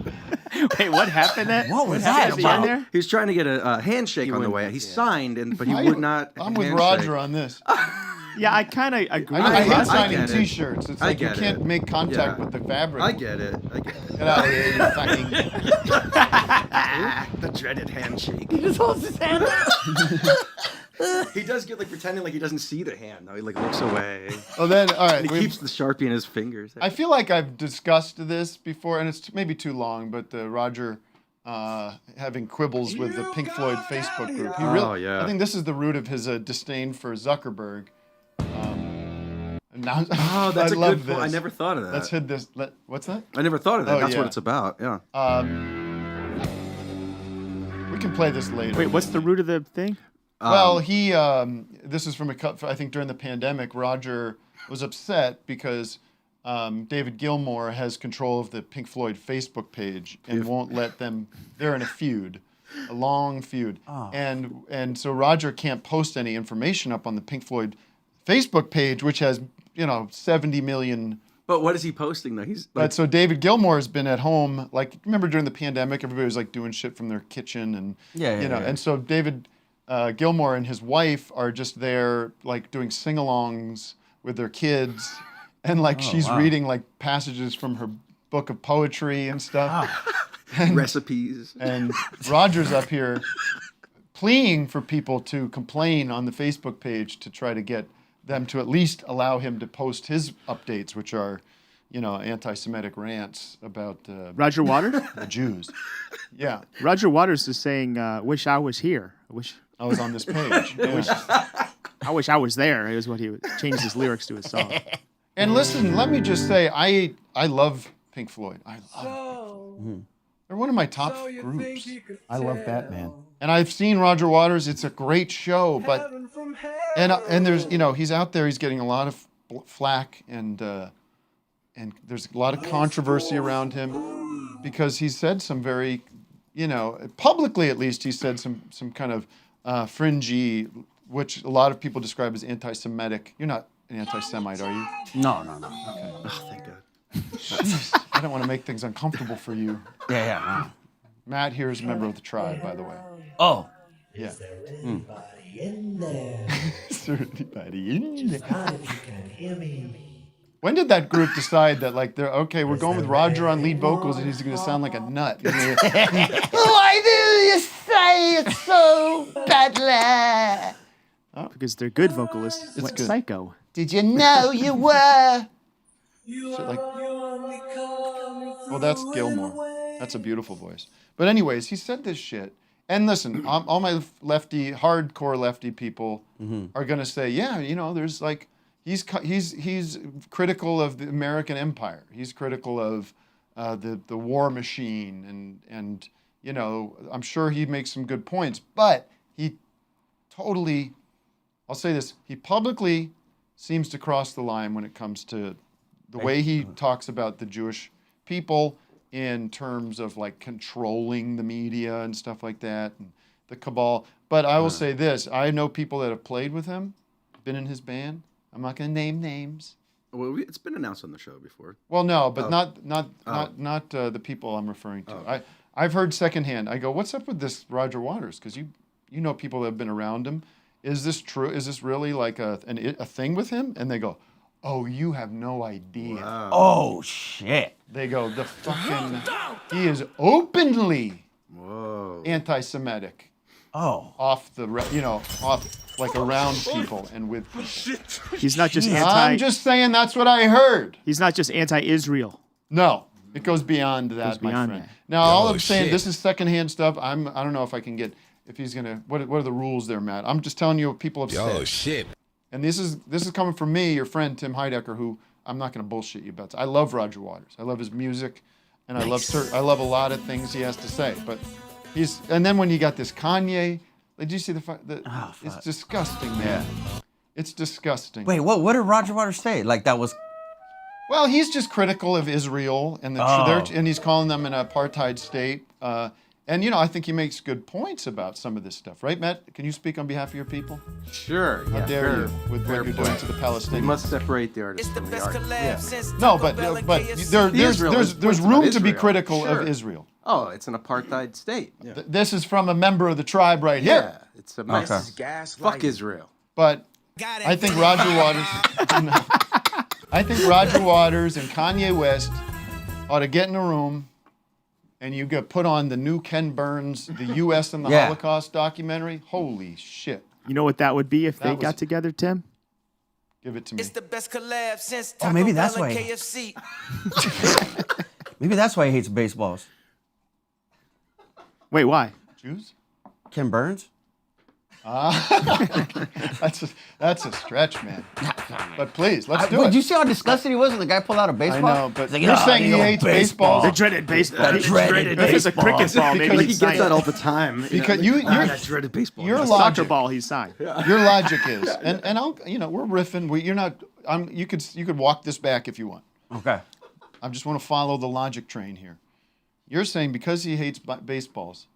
Wait, what happened there? What was that happened about? there? He's trying to get a handshake on the way. He signed, but he would not. I'm with handshake. Roger on this. Yeah, I kind of agree. I hate get signing it. T-shirts. It's I like you get can't it. make contact Yeah. with the fabric. I get it. Get out of here, you fucking... The dreaded handshake. He just holds his hand out. He does get like pretending like he doesn't see the hand. Though he like looks away. Well, then, all right. And he keeps the Sharpie in his fingers. I feel like I've discussed this before, and it's maybe too long, but Roger having quibbles with the Pink Floyd Facebook group. He really, I think this is the root of his disdain for Zuckerberg. Now, Oh, that's I a love good point. I this. never thought of that. Let's hit this. What's that? I never thought of that. Oh, That's yeah. what it's about. Yeah. We can play this later. Wait, what's the root of the thing? Well, he. This is from I think during the pandemic, Roger was upset because David Gilmour has control of the Pink Floyd Facebook page and won't let them. They're in a feud, a long feud, and so Roger can't post any information up on the Pink Floyd Facebook page, which has 70 million. But what is he posting though? He's like, But so David Gilmour has been at home. Like, remember during the pandemic, everybody was like doing shit from their kitchen and and so David Gilmour and his wife are just there like doing sing-alongs with their kids, and like she's reading like passages from her book of poetry and stuff, and recipes. And Roger's up here pleading for people to complain on the Facebook page to try to get them to at least allow him to post his updates, which are, anti-Semitic rants about Roger Waters? the Jews. Yeah. Roger Waters is saying, "Wish I was here. I was on this page. I wish I was there." Is what he changed his lyrics to his song. And listen, let me just say, I love Pink Floyd. I love them. They're one of my top groups. I love Batman. And I've seen Roger Waters. It's a great show, but and there's he's out there. He's getting a lot of flack and there's a lot of controversy around him because he said some very, publicly at least he said some kind of fringy, which a lot of people describe as anti-Semitic. You're not an anti-Semite, are you? No. Okay. Oh, thank God. Jeez, I don't want to make things uncomfortable for you. Yeah. Matt here is a member of the tribe, by the way. Oh. Yeah. Is there anybody in there? Is there anybody in there? God, if you can hear me. When did that group decide that, we're going with Roger on lead vocals and he's going to sound like a nut? Why do you say it so badly? Because they're good vocalists. Went good. psycho. Did you know you were? Well, that's Gilmore. That's a beautiful voice. But anyways, he said this shit. And listen, all my hardcore lefty people are going to say, yeah, there's he's critical of the American empire. He's critical of the war machine, and I'm sure he makes some good points. But he totally, I'll say this, he publicly seems to cross the line when it comes to the way he talks about the Jewish people in terms of controlling the media and stuff like that, and the cabal. But I will say this, I know people that have played with him, been in his band. I'm not going to name names. Well, it's been announced on the show before. Well, no, but not the people I'm referring to. I've heard secondhand. I go, what's up with this Roger Waters? Because you know people that have been around him. Is this true? Is this really like a thing with him? And they go, oh, you have no idea. Wow. Oh, shit. They go, he is openly Whoa. anti-Semitic. Oh. Off around people and with people. He's not just I'm just saying that's what I heard. He's not just anti-Israel. No, it goes beyond that, my friend. that. Now, all I'm saying, this is secondhand stuff. I don't know if I can get, if he's gonna, what are the rules there, Matt? I'm just telling you what people have said. Oh, shit. And this is coming from me, your friend Tim Heidecker, who I'm not gonna bullshit you about. I love Roger Waters. I love his music, and I love a lot of things he has to say. But and then when you got this Kanye, did you see it's disgusting, man. Yeah. It's disgusting. Wait, what did Roger Waters say? That was... Well, he's just critical of Israel, and and he's calling them an apartheid state. And I think he makes good points about some of this stuff, right, Matt? Can you speak on behalf of your people? Sure. How dare you with what you're doing to the Palestinians? We must separate the artist from the art. Yeah. No, but there's room to be critical of Israel. Oh, it's an apartheid state. Yeah. This is from a member of the tribe right here. Yeah, it's a mess. Fuck Israel. But I think Roger Waters. I think Roger Waters and Kanye West ought to get in a room, and you get put on the new Ken Burns, the U.S. and the Holocaust documentary. Holy shit! You know what that would be if they got together, Tim? Give it to me. It's the best collab since Oh, maybe Taco that's Bell why. and KFC. Maybe that's why he hates baseballs. Wait, why? Jews? Ken Burns? That's a stretch, man. But please, let's do it. Did you see how disgusted he was when the guy pulled out a baseball? I know, but you're saying he hates baseball. The dreaded baseball. The dreaded If it's a cricket ball, maybe he gets that all the time. Because that dreaded baseball. Your soccer logic, ball he's signed. Your logic is, and I'll, we're riffing. You're not. You could walk this back if you want. Okay. I just want to follow the logic train here. You're saying because he hates baseballs,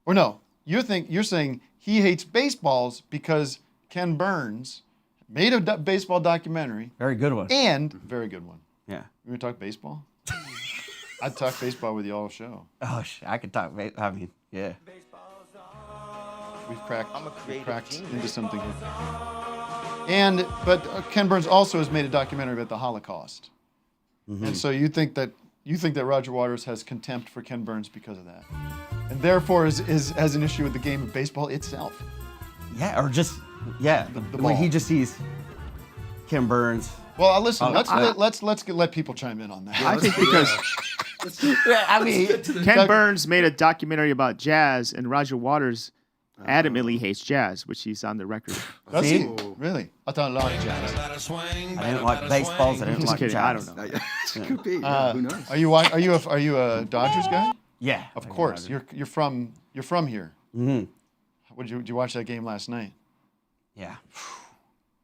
or no? You're saying he hates baseballs because Ken Burns made a baseball documentary. Very good one. And very good one. Yeah. You want to talk baseball? I'd talk baseball with you all show. Oh, I could talk. I mean, yeah. We've cracked into something here. But Ken Burns also has made a documentary about the Holocaust. Mm-hmm. And so you think that Roger Waters has contempt for Ken Burns because of that, and therefore has an issue with the game of baseball itself. Yeah, or just the ball. when he just sees Ken Burns Well, listen. Let's let people chime in on that. I think because I mean, Ken Burns made a documentary about jazz, and Roger Waters adamantly hates jazz, which he's on the record. Does See? he? Really? I thought a lot of jazz. I didn't like baseballs. I didn't Just like kidding. jazz. I don't know. Could be. Yeah, who knows? Are you a Dodgers guy? Yeah. Of course. You're from here. Mm-hmm. Did you watch that game last night? Yeah.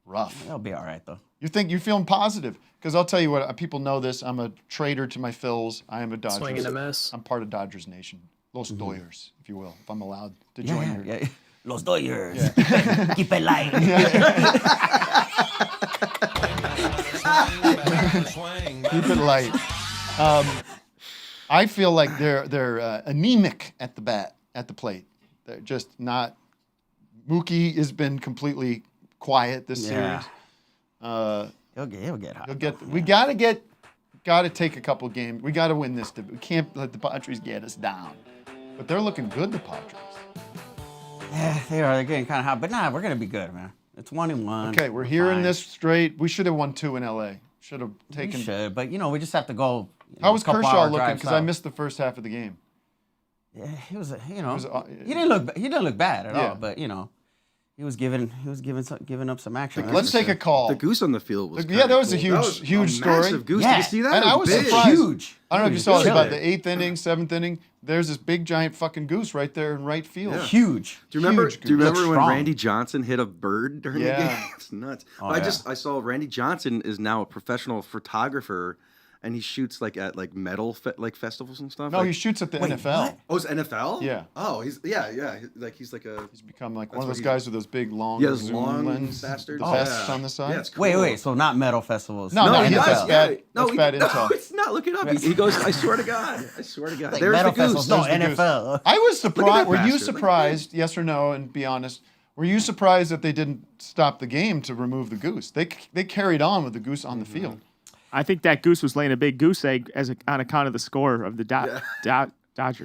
Rough. It'll be all right though. You're feeling positive? Because I'll tell you what, people know this. I'm a traitor to my Phils. I am a Dodgers. Swing and a miss. I'm part of Dodgers Nation. Los Doyers, if you will, if I'm allowed to join your. Yeah. Los Doyers. Keep it light. Keep it light. I feel like they're anemic at the plate. They're just not. Mookie has been completely quiet this series. He'll get hot. We gotta take a couple games. We gotta win this. We can't let the Padres get us down. But they're looking good, the Padres. Yeah, they are. They're getting kind of hot, but we're gonna be good, man. It's 1-1. Okay, we're hearing this straight. We should have won 2 in LA. Should have taken. We should, but we just have to go. How was Kershaw looking? Because I missed the first half of the game. Yeah, he was. He didn't look bad at all, but he was giving up some action. Let's take a call. The goose on the field was that was a cool. huge story. Massive goose. Yeah. Did you see that? And I was Big. surprised. Huge. I don't know if you saw it about the 8th inning, 7th inning. There's this big giant fucking goose right there in right field. Yeah. Huge. Do you remember? Huge Do you remember goose. when Strong. Randy Johnson hit a bird during the game? It's nuts. Oh, But I saw Randy Johnson is now a professional photographer, and he shoots at metal festivals and stuff. No, he shoots at the NFL. What? Oh, it's NFL? Yeah. Oh, he's He's become like one of those what guys with those big long those zoom long lens bastards. vests on the side. Yeah, it's cool. Wait. So not metal festivals. No, he NFL. does. Yeah. That's bad intel. No, it's not. Look it up. He goes, I swear to God. I swear to God. Like There's metal the goose. festivals, no There's the goose. NFL. I was surprised. Were you bastard. surprised? Yes or no? And be honest. Were you surprised that they didn't stop the game to remove the goose? They carried on with the goose on the field. I think that goose was laying a big goose egg on account of the score of the Dodgers. I mean,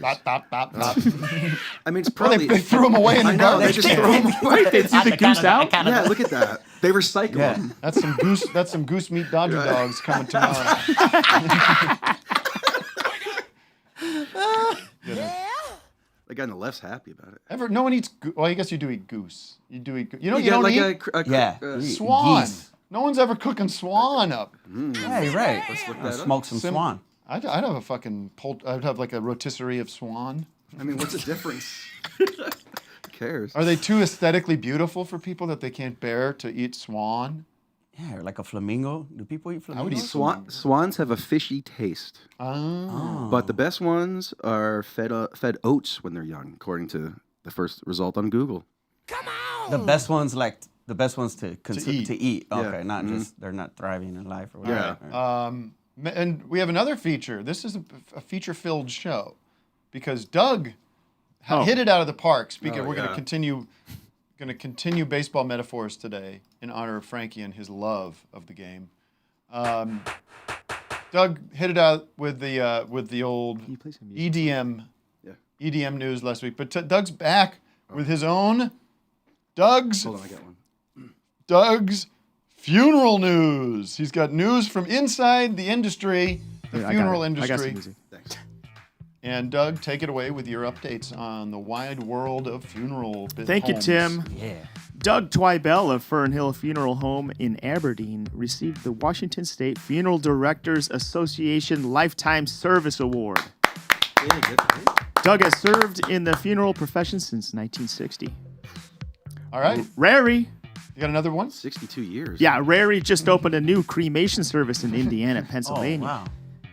it's Well, probably. they threw him away in the I know, they garbage just can. throw him away. They threw the goose out? Yeah, look at that. They recycle them. That's some goose meat Dodger dogs coming tomorrow. The guy on the left's happy about it. No one eats. Well, I guess you do eat goose. You do eat. You know, you get don't like eat a swan. geese. No one's ever cooking swan up. Yeah, you're right. Let's look that up. Smoke some swan. I'd have a fucking I'd have like a rotisserie of swan. I mean, what's the difference? Who cares? Are they too aesthetically beautiful for people that they can't bear to eat swan? Yeah, or like a flamingo. Do people eat flamingos? I would eat Swans have a fishy taste. Oh. But the best ones are fed oats when they're young, according to the first result on Google. The best ones to eat. To eat. Yeah. Okay, not just they're not thriving in life or whatever. Yeah. And we have another feature. This is a feature-filled show because Doug hit it out of the park. Speaking, we're going to continue baseball metaphors today in honor of Frankie and his love of the game. Doug hit it out with the old EDM news last week, but Doug's back with his own Doug's funeral news. He's got news from inside the industry, the funeral industry. I got some music. Thanks. And Doug, take it away with your updates on the wide world of funeral Thank you, Tim. Yeah. Doug Twibell of Fern Hill Funeral Home in Aberdeen received the Washington State Funeral Directors Association Lifetime Service Award. Doug has served in the funeral profession since 1960. All right. Rary. You got another one? 62 years. Yeah, Rary just opened a new cremation service in Indiana, Pennsylvania. Oh, wow.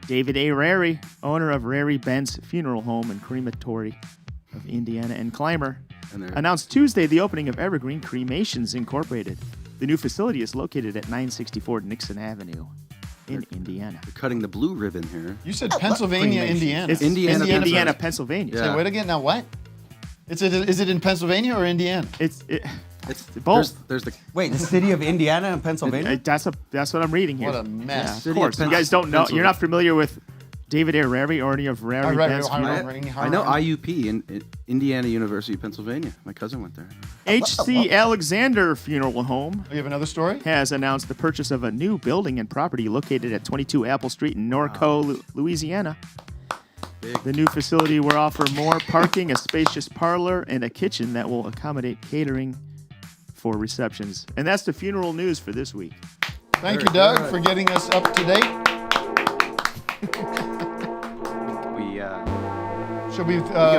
David A. Rary, owner of Rary Benz Funeral Home and Crematory of Indiana and Clymer, announced Tuesday the opening of Evergreen Cremations Incorporated. The new facility is located at 964 Nixon Avenue in Indiana. They're cutting the blue ribbon here. You said Pennsylvania, Indiana. It's Indiana, Pennsylvania. Say what again? Now what? Is it in Pennsylvania or Indiana? It's both. There's the Wait, the city of Indiana and Pennsylvania? That's what I'm reading here. What a mess. Yeah, of course. You guys don't know. You're not familiar with David A. Rary, owner of Rary Benz. I know IUP in Indiana University, Pennsylvania. My cousin went there. H.C. Alexander Funeral Home. You have another story? Has announced the purchase of a new building and property located at 22 Apple Street in Norco, Louisiana. The new facility will offer more parking, a spacious parlor, and a kitchen that will accommodate catering for receptions. And that's the funeral news for this week. Thank you, Doug, for getting us up to date.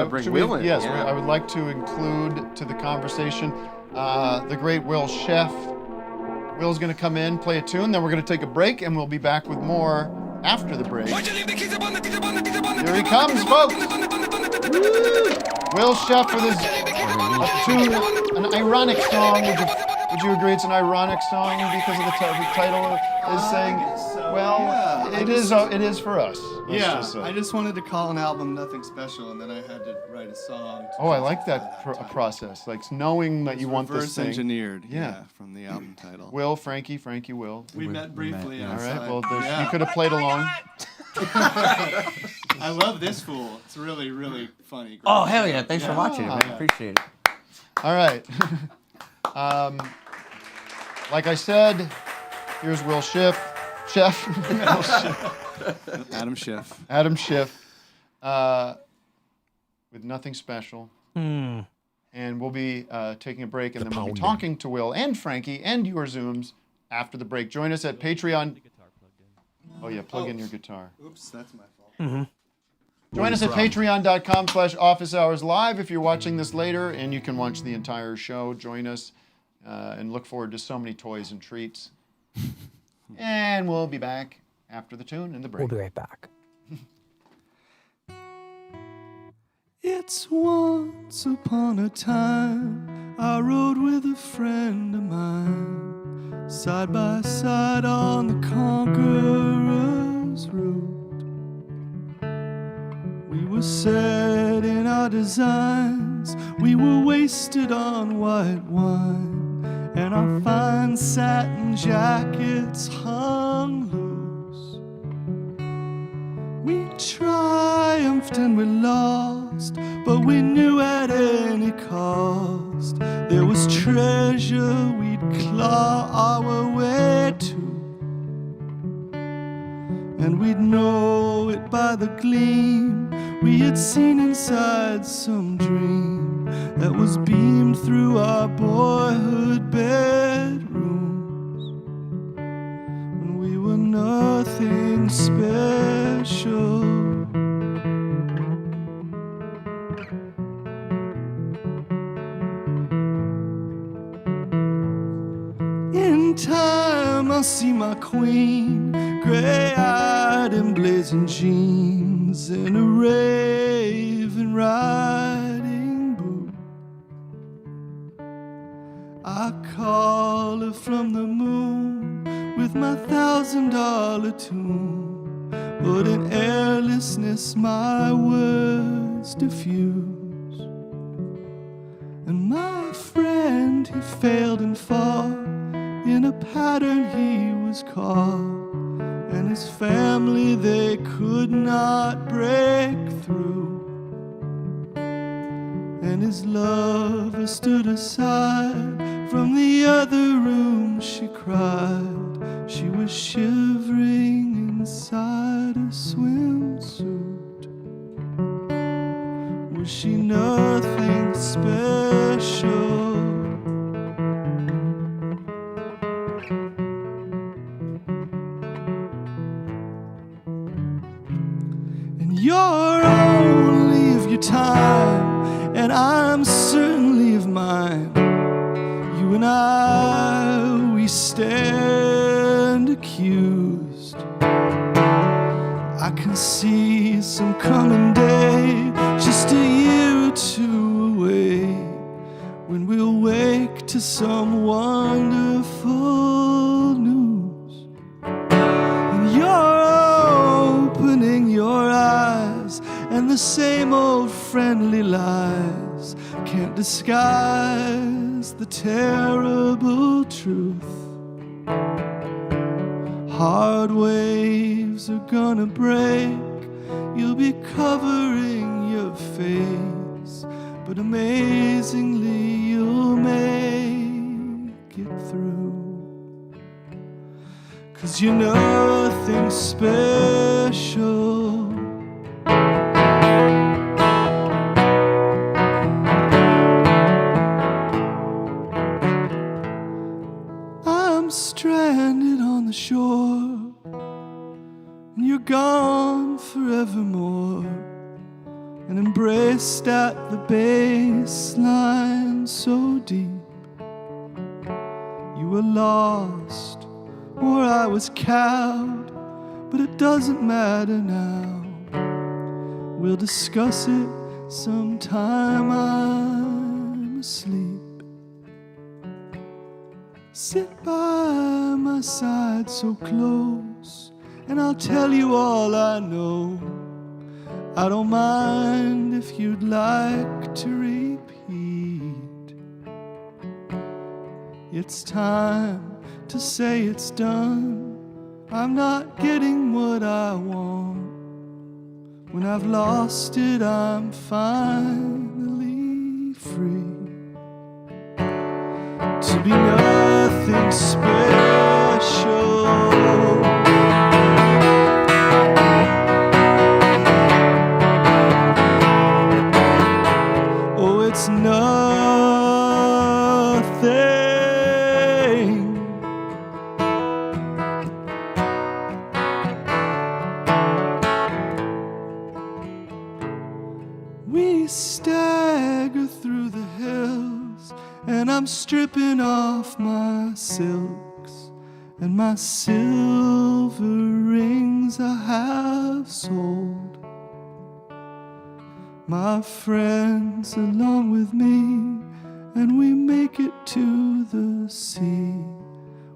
Bring Will in. Yes, yeah. I would like to include to the conversation the great Will Sheff. Will's going to come in, play a tune, then we're going to take a break, and we'll be back with more after the break. Here he comes, folks. Will Sheff with his tune, an ironic song. Would you agree it's an ironic song because of the title is saying, well, yeah, it is for us. I just wanted to call an album Nothing Special, and then I had to write a song. I like that process, like knowing that you want this reverse thing. engineered, from the album title. Will, Frankie, Will. We met briefly All outside. right, well, you could have played along. I love this fool. It's really, really funny. Oh, hell yeah. Thanks for watching it, man. Appreciate it. All right. Like I said, here's Will Sheff. Adam Schiff. Adam Schiff. With Nothing Special. And we'll be taking a break, and then we'll be talking to Will and Frankie and your Zooms after the break. Join us at Patreon. Oh, yeah, plug in your guitar. Oops, that's my fault. Join us at patreon.com/officehours live if you're watching this later, and you can watch the entire show. Join us and look forward to so many toys and treats. And we'll be back after the tune and the break. We'll be right back. It's once upon a time I rode with a friend of mine, side by side on the Conqueror's Road. We were set in our designs, we were wasted on white wine, and our fine satin jackets hung loose. We triumphed and we lost, but we knew at any cost there was treasure we'd claw our way to, and we'd know it by the gleam we had seen inside some dream that was beamed through our boyhood bedrooms when we were nothing special. In time I'll see my queen, gray-eyed in blazing jeans, in a raven riding boot. I call her from the moon with my $1,000 tune, but in airlessness my words diffuse. And my friend, he failed and fought, in a pattern he was caught, and his family they could not break through. And his lover stood aside from the other room. She cried, she was shivering inside a swimsuit. Was she nothing special? You're only of your time, and I'm certainly of mine. You and I, we stand accused. I can see some coming day, just a year or two away, when we'll wake to some wonderful news. And you're opening your eyes, and the same old friendly lies can't disguise the terrible truth. Hard waves are gonna break, you'll be covering your face, but amazingly you'll make it through. 'Cause you're nothing special. I'm stranded on the shore, and you're gone forevermore, and embraced at the baseline so deep. You were lost, or I was cowed, but it doesn't matter now. We'll discuss it sometime I'm asleep. Sit by my side so close, and I'll tell you all I know. I don't mind if you'd like to repeat. It's time to say it's done. I'm not getting what I want. When I've lost it, I'm finally free. To be nothing special. Oh, it's nothing. We stagger through the hills, and I'm stripping off my silks and my silver rings I have sold. My friends along with me, and we make it to the sea.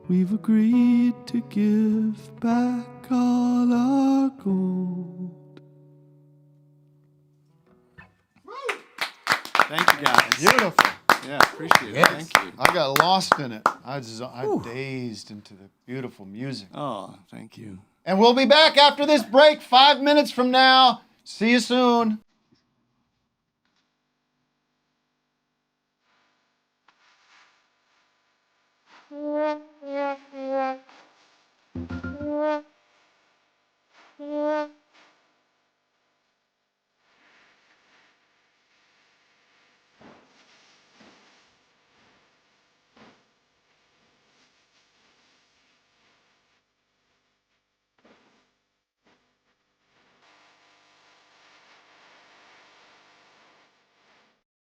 We've agreed to give back all our gold. Thank you, guys. Beautiful. Yeah, appreciate it. Thank you. I got lost in it. I'm dazed into the beautiful music. Oh, thank you. And we'll be back after this break 5 minutes from now. See you soon.